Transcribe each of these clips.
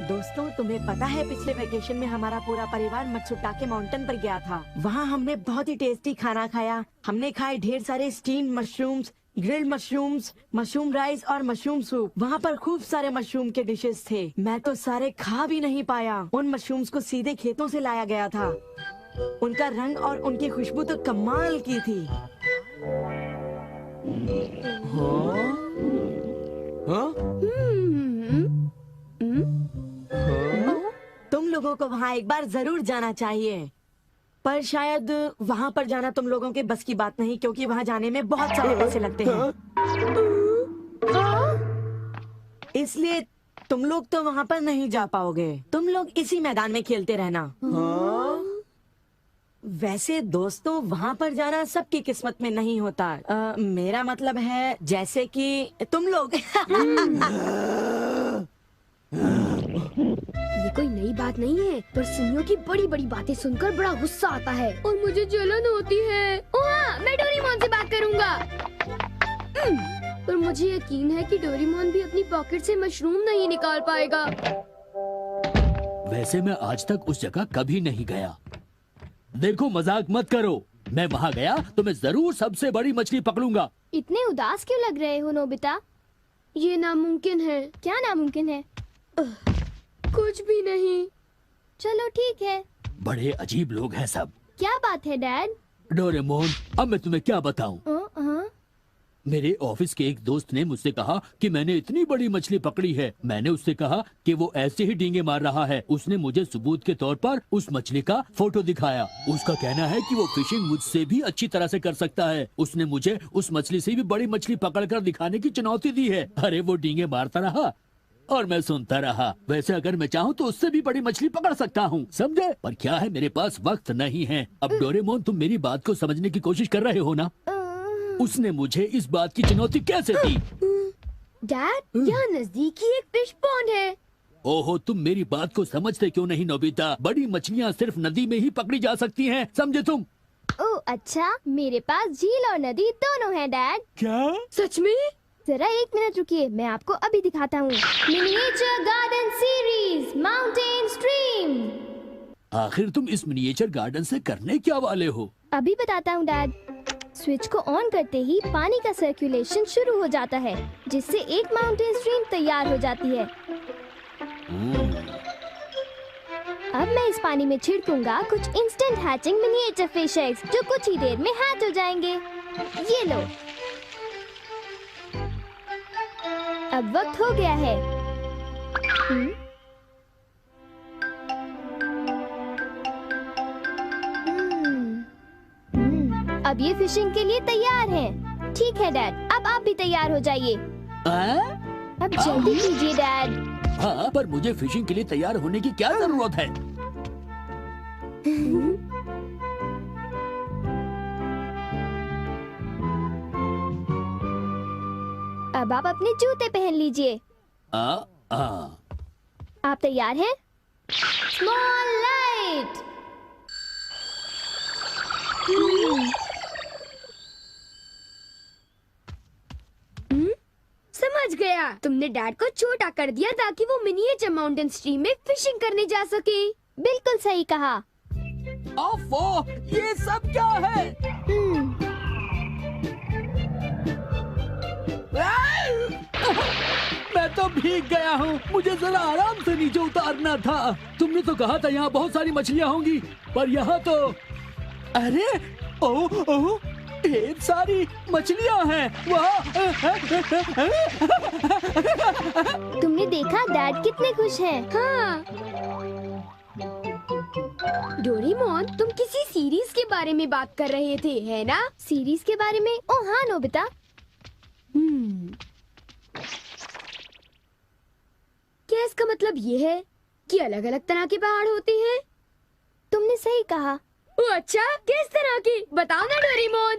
दोस्तों, तुम्हें पता है पिछले वेकेशन में हमारा पूरा परिवार मत्सुटाके माउंटेन पर गया था। वहाँ हमने बहुत ही टेस्टी खाना खाया। हमने खाए ढेर सारे steam mushrooms, grilled mushrooms, mushroom rice और मशरूम सूप। वहाँ पर खूब सारे मशरूम के डिशेस थे। मैं तो सारे खा भी नहीं पाया। उन मशरूम्स को सीधे खेतों से लाया गया था। उनका रंग और उनकी खुशबू तो कमाल की थी। तुम लोगों को वहाँ एक बार जरूर जाना चाहिए, पर शायद वहाँ पर जाना तुम लोगों के बस की बात नहीं, क्योंकि वहाँ जाने में बहुत सारे पैसे लगते हैं। इसलिए तुम लोग तो वहाँ पर नहीं जा पाओगे। तुम लोग इसी मैदान में खेलते रहना। वैसे दोस्तों, वहाँ पर जाना सबकी किस्मत में नहीं होता। मेरा मतलब है जैसे कि तुम लोग। ये कोई नई बात नहीं है, पर सुनियो की बड़ी बड़ी बातें सुनकर बड़ा गुस्सा आता है और मुझे जलन होती है। हाँ, मैं डोरेमोन से बात करूँगा। पर मुझे यकीन है कि डोरेमोन भी अपनी पॉकेट से मशरूम नहीं निकाल पाएगा। वैसे मैं आज तक उस जगह कभी नहीं गया। देखो, मजाक मत करो। मैं वहाँ गया तो मैं जरूर सबसे बड़ी मछली पकड़ूंगा। इतने उदास क्यों लग रहे हो नोबिता? ये नामुमकिन है। क्या नामुमकिन है? कुछ भी नहीं। चलो ठीक है। बड़े अजीब लोग हैं सब। क्या बात है डैड? डोरेमोन, अब मैं तुम्हें क्या बताऊं? हाँ? मेरे ऑफिस के एक दोस्त ने मुझसे कहा कि मैंने इतनी बड़ी मछली पकड़ी है। मैंने उससे कहा कि वो ऐसे ही डींगे मार रहा है। उसने मुझे सबूत के तौर पर उस मछली का फोटो दिखाया। उसका कहना है कि वो फिशिंग मुझसे भी अच्छी तरह से कर सकता है। उसने मुझे उस मछली से भी बड़ी मछली पकड़कर दिखाने की चुनौती दी है। अरे वो डींगे मारता रहा और मैं सुनता रहा। वैसे अगर मैं चाहूँ तो उससे भी बड़ी मछली पकड़ सकता हूँ, समझे? पर क्या है, मेरे पास वक्त नहीं है। अब डोरेमोन, तुम मेरी बात को समझने की कोशिश कर रहे हो ना? उसने मुझे इस बात की चुनौती कैसे दी? डैड, यहाँ नजदीक ही एक फिश पॉन्ड है। ओहो, तुम मेरी बात को समझते क्यों नहीं नोबिता? बड़ी मछलियाँ सिर्फ नदी में ही पकड़ी जा सकती हैं, समझे तुम? ओह अच्छा, मेरे पास झील और नदी दोनों हैं डैड। क्या? सच में? जरा एक मिनट रुकिए, मैं आपको अभी दिखाता हूँ। Miniature garden series mountain stream. आखिर तुम इस मिनिएचर गार्डन से करने क्या वाले हो? अभी बताता हूँ डैड। स्विच को ऑन करते ही पानी का सर्कुलेशन शुरू हो जाता है, जिससे एक माउंटेन स्ट्रीम तैयार हो जाती है। अब मैं इस पानी में छिड़कूंगा कुछ instant hatching miniature fish eggs, जो कुछ ही देर में हैच हो जाएंगे। ये लो। अब वक्त हो गया है। अब ये फिशिंग के लिए तैयार हैं। ठीक है डैड, अब आप भी तैयार हो जाइए। अब जल्दी कीजिए डैड। हाँ, पर मुझे फिशिंग के लिए तैयार होने की क्या जरूरत है? अब आप अपने जूते पहन लीजिए। आप तैयार हैं? Small light. समझ गया, तुमने डैड को छोटा कर दिया ताकि वो मिनिएचर माउंटेन स्ट्रीम में फिशिंग करने जा सके। बिल्कुल सही कहा। ओफो, ये सब क्या है? मैं तो भीग गया हूँ। मुझे जरा आराम से नीचे उतारना था। तुमने तो कहा था यहाँ बहुत सारी मछलियाँ होंगी, पर यहाँ तो अरे ओह, ढेर सारी मछलियाँ हैं। तुमने देखा डैड कितने खुश हैं? हाँ। डोरेमोन, तुम किसी सीरीज के बारे में बात कर रहे थे, है ना? सीरीज के बारे में? ओह हाँ नोबिता। क्या इसका मतलब ये है कि अलग अलग तरह के पहाड़ होते हैं? तुमने सही कहा। ओह अच्छा, किस तरह की? बताओ ना डोरेमोन।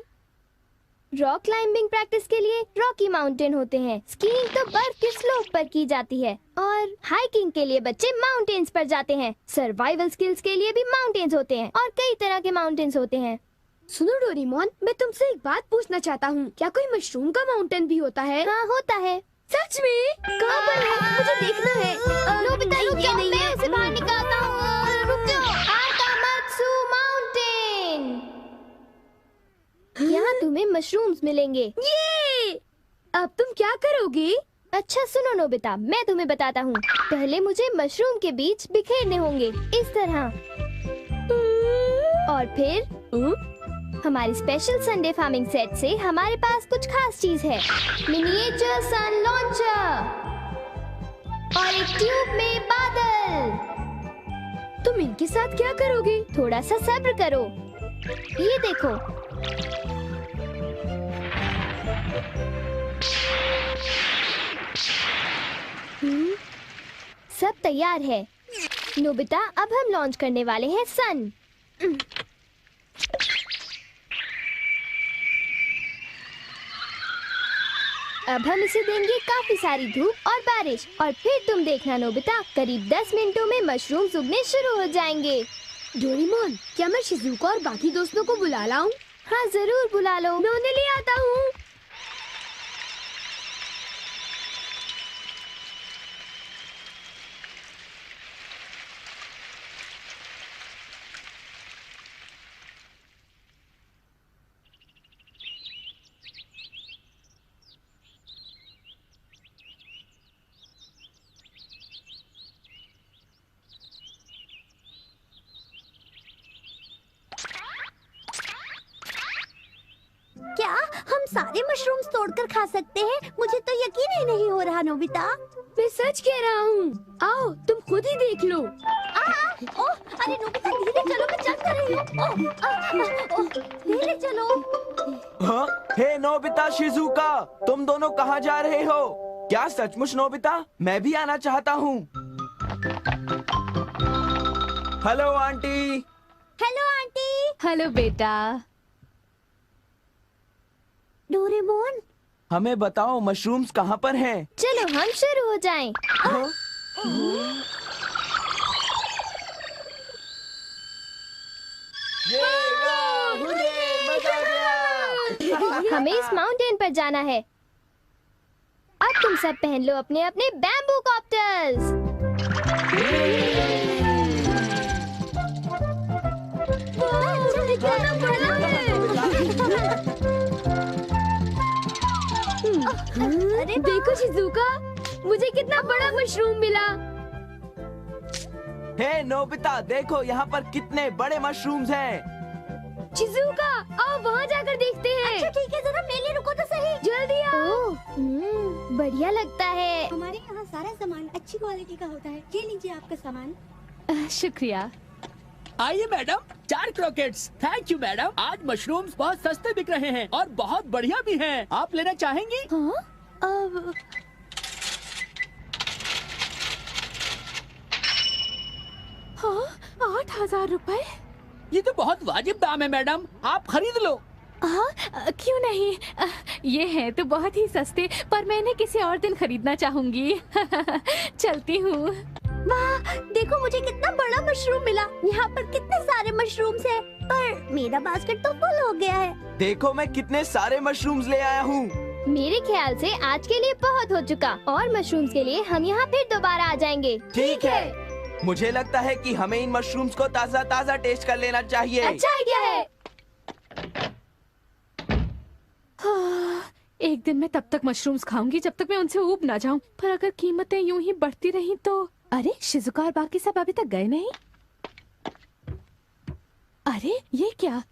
रॉक क्लाइंबिंग प्रैक्टिस के लिए रॉकी माउंटेन होते हैं। स्कीइंग तो बर्फ के स्लोप पर की जाती है और हाइकिंग के लिए बच्चे माउंटेन्स पर जाते हैं। सर्वाइवल स्किल्स के लिए भी माउंटेन्स होते हैं और कई तरह के माउंटेन्स होते हैं। सुनो डोरेमोन, मैं तुमसे एक बात पूछना चाहता हूँ। क्या कोई मशरूम का माउंटेन भी होता है? हाँ होता है। सच में? कहाँ पर है? मुझे देखना है। नोबिता, ये नहीं मशरूम्स मिलेंगे। ये! अब तुम क्या करोगी? अच्छा सुनो नोबिता, मैं तुम्हें बताता हूँ। पहले मुझे मशरूम के बीज बिखेरने होंगे, इस तरह। और फिर हमारी स्पेशल संडे फार्मिंग सेट से हमारे पास कुछ खास चीज है। मिनिएचर सन लॉन्चर और एक ट्यूब में बादल। तुम इनके साथ क्या करोगी? थोड़ा सा सब्र करो। ये देखो। सब तैयार है। नोबिता, अब हम लॉन्च करने वाले हैं सन। अब हम इसे देंगे काफी सारी धूप और बारिश, और फिर तुम देखना नोबिता, करीब 10 मिनटों में मशरूम्स उगने शुरू हो जाएंगे। डोरेमोन, क्या मैं शिजुका और बाकी दोस्तों को बुला लाऊं? हाँ जरूर बुला लो, मैं उन्हें ले आता हूँ। क्या हम सारे मशरूम्स तोड़कर खा सकते हैं? मुझे तो यकीन ही नहीं हो रहा नोबिता। मैं सच कह रहा हूँ। आओ तुम खुद ही देख लो। ओह, अरे नोबिता धीरे चलो, मैं चल कर रही हूँ। धीरे चलो। हाँ? हे नोबिता, शिजुका, तुम दोनों कहाँ जा रहे हो? क्या सचमुच नोबिता? मैं भी आना चाहता हूँ। Hello aunty. Hello aunty. Hello बेटा। डोरेमोन, हमें बताओ मशरूम्स कहाँ पर हैं? चलो हम शुरू हो जाएं। हाँ? मजा आ गया। हमें इस माउंटेन पर जाना है। अब तुम सब पहन लो अपने अपने बैम्बू कॉप्टर्स। अरे देखो शिजुका, मुझे कितना बड़ा मशरूम मिला। हे नोबिता, देखो यहाँ पर कितने बड़े मशरूम्स हैं। शिजुका, आओ वहाँ जाकर देखते हैं। अच्छा ठीक है, जरा मेरे लिए रुको तो सही। जल्दी आओ। बढ़िया लगता है। हमारे यहाँ सारा सामान अच्छी क्वालिटी का होता है। ये लीजिए आपका सामान। शुक्रिया। आइए madam, 4 croquettes. Thank you madam. आज मशरूम्स बहुत सस्ते बिक रहे हैं और बहुत बढ़िया भी हैं। आप लेना चाहेंगी? हाँ? हाँ, 8,000 रुपए? ये तो बहुत वाजिब दाम है मैडम, आप खरीद लो। हाँ, क्यों नहीं। ये है तो बहुत ही सस्ते, पर मैं इन्हें किसी और दिन खरीदना चाहूंगी। चलती हूँ। वाह, देखो मुझे कितना बड़ा मशरूम मिला। यहाँ पर कितने सारे मशरूम्स हैं, पर मेरा बास्केट तो फुल हो गया है। देखो मैं कितने सारे मशरूम्स ले आया हूँ। मेरे ख्याल से आज के लिए बहुत हो चुका, और मशरूम्स के लिए हम यहाँ फिर दोबारा आ जाएंगे। ठीक है। मुझे लगता है कि हमें इन मशरूम्स को ताज़ा ताज़ा टेस्ट कर लेना चाहिए। अच्छा आइडिया है। हाँ, एक दिन मैं तब तक मशरूम्स खाऊंगी जब तक मैं उनसे ऊब ना जाऊं। पर अगर कीमतें यूं ही बढ़ती रही तो। अरे शिजुका और बाकी सब अभी तक गए नहीं। अरे ये क्या?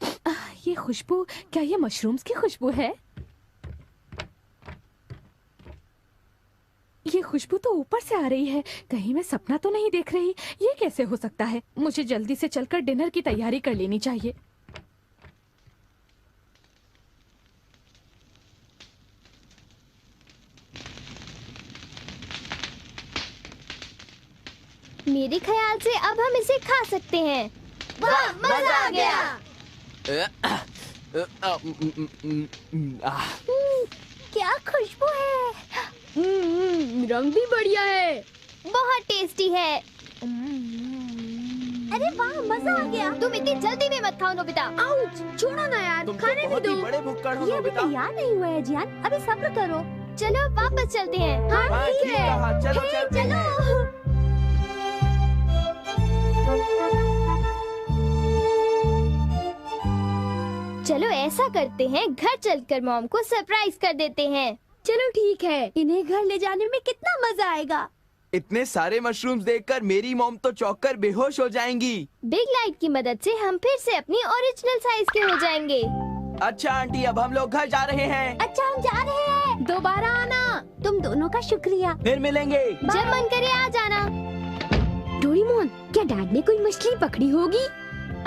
ये खुशबू, क्या ये मशरूम्स की खुशबू है? ये खुशबू तो ऊपर से आ रही है। कहीं मैं सपना तो नहीं देख रही? ये कैसे हो सकता है? मुझे जल्दी से चलकर डिनर की तैयारी कर लेनी चाहिए। मेरे ख्याल से अब हम इसे खा सकते हैं। वाह, मजा आ गया। क्या खुशबू है। रंग भी बढ़िया है। बहुत टेस्टी है। अरे वाह, मजा आ गया। तुम इतनी जल्दी में मत खाओ नोबिता। आउच, छोड़ो ना यार, तुम तो खाने भी बहुत ही दो। बड़े भुक्कड़ हो ये अभी नोबिता। तैयार नहीं हुआ है जियान, अभी सब्र करो। चलो वापस चलते हैं। हाँ, ठीक कहा, चलो चलते हैं। चलो ऐसा करते हैं, घर चलकर मॉम को सरप्राइज कर देते हैं। चलो ठीक है, इन्हें घर ले जाने में कितना मजा आएगा। इतने सारे मशरूम्स देखकर मेरी मॉम तो चौंक कर बेहोश हो जाएंगी। बिग लाइट की मदद से हम फिर से अपनी ओरिजिनल साइज के हो जाएंगे। अच्छा आंटी, अब हम लोग घर जा रहे हैं। अच्छा हम जा रहे हैं। दोबारा आना। तुम दोनों का शुक्रिया। फिर मिलेंगे। जब मन करे आ जाना। डोरेमोन, क्या डैड ने कोई मछली पकड़ी होगी?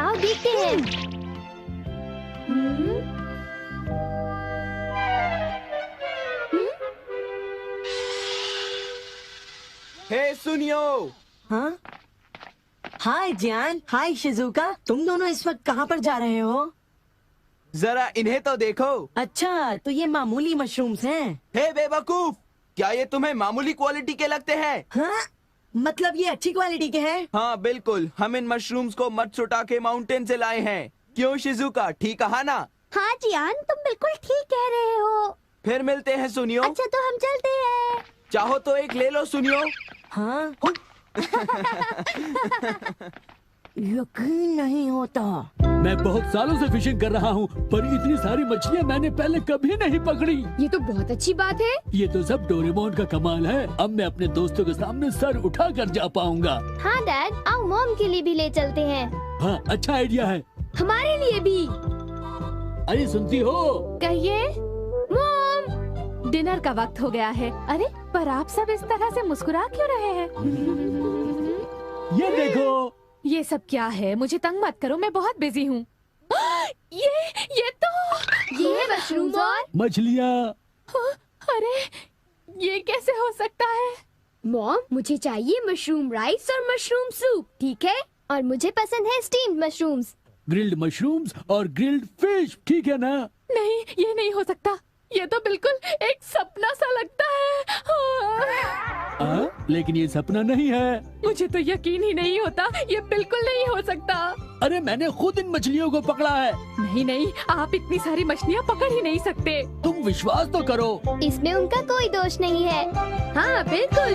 आओ देखते हैं। हे सुनियो। हाँ, हाय जियान, हाय शिजुका, तुम दोनों इस वक्त कहाँ पर जा रहे हो? जरा इन्हें तो देखो। अच्छा, तो ये मामूली मशरूम्स हैं। हे बेवकूफ, क्या ये तुम्हें मामूली क्वालिटी के लगते हैं? हाँ, मतलब ये अच्छी क्वालिटी के हैं? हाँ बिल्कुल, हम इन मशरूम्स को मत्सुटाके माउंटेन से लाए हैं। क्यों शिजुका, ठीक कहा ना? हाँ जियान, तुम बिल्कुल ठीक कह रहे हो। फिर मिलते हैं सुनियो। अच्छा तो हम चलते हैं। चाहो तो एक ले लो सुनियो। हाँ। यकीन नहीं होता। मैं बहुत सालों से फिशिंग कर रहा हूँ, पर इतनी सारी मछलियाँ मैंने पहले कभी नहीं पकड़ी। ये तो बहुत अच्छी बात है। ये तो सब डोरेमोन का कमाल है। अब मैं अपने दोस्तों के सामने सर उठा कर जा पाऊंगा। हाँ डैड, आओ मॉम के लिए भी ले चलते हैं। हाँ, अच्छा आइडिया है। हमारे लिए भी। अरे सुनती हो? कहिए। मॉम, डिनर का वक्त हो गया है। अरे पर आप सब इस तरह से मुस्कुरा क्यों रहे हैं? ये देखो। ये सब क्या है? मुझे तंग मत करो, मैं बहुत बिजी हूँ। ये तो ये है मशरूम और मछलियाँ। अरे ये कैसे हो सकता है? मॉम, मुझे चाहिए मशरूम राइस और मशरूम सूप, ठीक है? और मुझे पसंद है स्टीम्ड मशरूम्स। ग्रिल्ड मशरूम्स और ग्रिल्ड फिश, ठीक है ना? नहीं, ये नहीं हो सकता। ये तो बिल्कुल एक सपना सा लगता है। लेकिन ये सपना नहीं है। मुझे तो यकीन ही नहीं होता, ये बिल्कुल नहीं हो सकता। अरे मैंने खुद इन मछलियों को पकड़ा है। नहीं नहीं, आप इतनी सारी मछलियाँ पकड़ ही नहीं सकते। तुम विश्वास तो करो। इसमें उनका कोई दोष नहीं है। हाँ बिल्कुल।